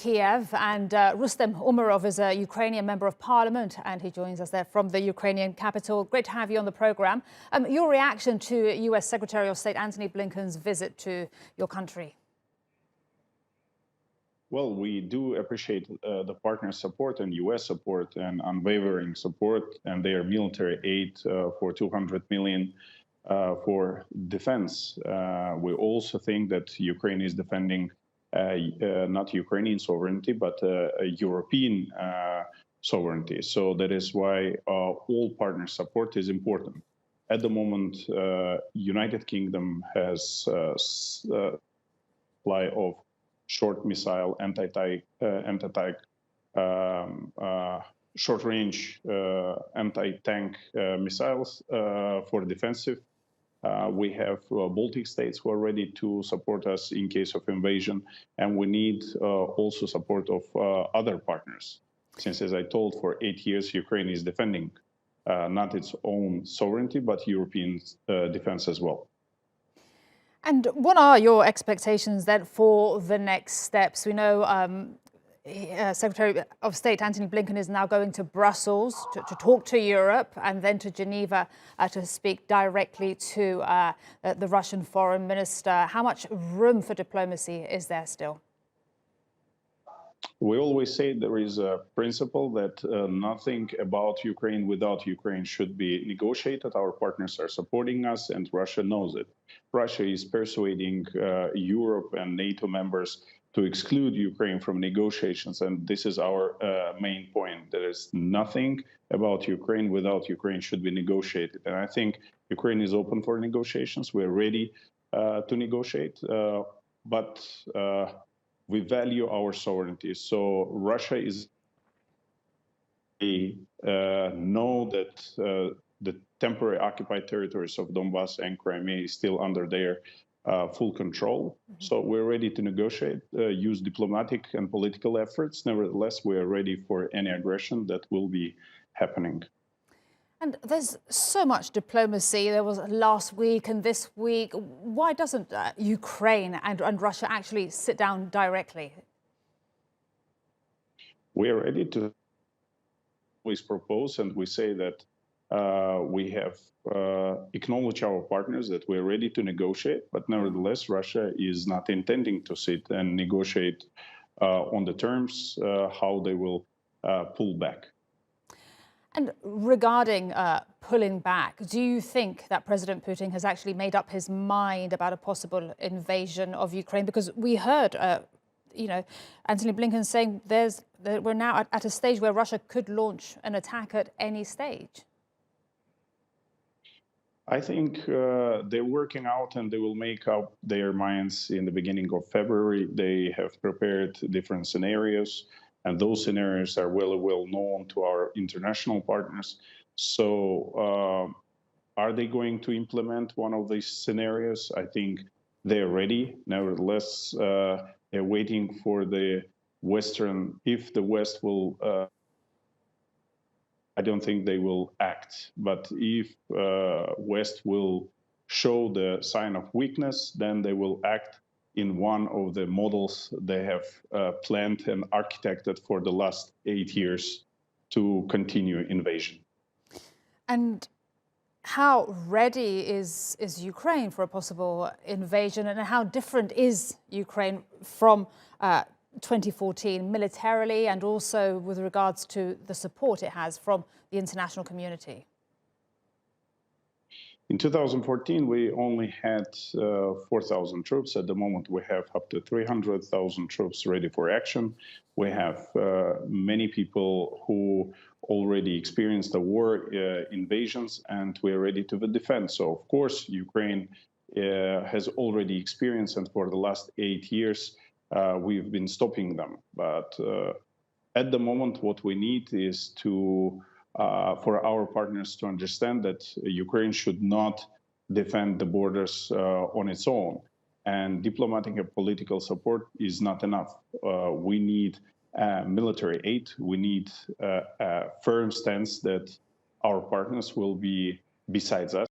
Kiev, and Rustem Umerov is a Ukrainian member of parliament, and he joins us there from the Ukrainian capital. Great to have you on the programme. Your reaction to US Secretary of State Antony Blinken's visit to your country? Well, we do appreciate the partner support and US support and unwavering support and their military aid for 200 million for defense. We also think that Ukraine is defending not Ukrainian sovereignty, but European sovereignty. So that is why all partner support is important. At the moment, United Kingdom has supply of short missile, anti-tank, short-range anti-tank missiles for defensive. We have Baltic states who are ready to support us in case of invasion, and we need also support of other partners. Since, as I told, for 8 years, Ukraine is defending not its own sovereignty, but European defense as well. And what are your expectations then for the next steps? We know Secretary of State Antony Blinken is now going to Brussels to talk to Europe, and then to Geneva to speak directly to the Russian foreign minister. How much room for diplomacy is there still? We always say there is a principle that nothing about Ukraine without Ukraine should be negotiated. Our partners are supporting us, and Russia knows it. Russia is persuading Europe and NATO members to exclude Ukraine from negotiations, and this is our main point. There is nothing about Ukraine without Ukraine should be negotiated. And I think Ukraine is open for negotiations. We're ready to negotiate, but we value our sovereignty. So Russia is know that the temporary occupied territories of Donbass and Crimea is still under their full control. So we're ready to negotiate, use diplomatic and political efforts. Nevertheless, we are ready for any aggression that will be happening. And there's so much diplomacy. There was last week and this week. Why doesn't Ukraine and Russia actually sit down directly? We are ready to always propose, and we say that we have acknowledged our partners that we're ready to negotiate, but nevertheless, Russia is not intending to sit and negotiate on the terms how they will pull back. And regarding pulling back, do you think that President Putin has actually made up his mind about a possible invasion of Ukraine? Because we heard, Antony Blinken saying we're now at a stage where Russia could launch an attack at any stage. I think they're working out, and they will make up their minds in the beginning of February. They have prepared different scenarios, and those scenarios are well known to our international partners. So are they going to implement one of these scenarios? I think they're ready. Nevertheless, they're waiting for the Western, if the West will I don't think they will act. But if West will show the sign of weakness, then they will act in one of the models they have planned and architected for the last 8 years to continue invasion. And how ready is Ukraine for a possible invasion, and how different is Ukraine from 2014 militarily, and also with regards to the support it has from the international community? In 2014, we only had 4,000 troops. At the moment, we have up to 300,000 troops ready for action. We have many people who already experienced the war invasions, and we are ready to defend. So, of course, Ukraine has already experienced, and for the last 8 years, we've been stopping them. But at the moment, what we need is for our partners to understand that Ukraine should not defend the borders on its own. And diplomatic and political support is not enough. We need military aid. We need a firm stance that our partners will be besides us.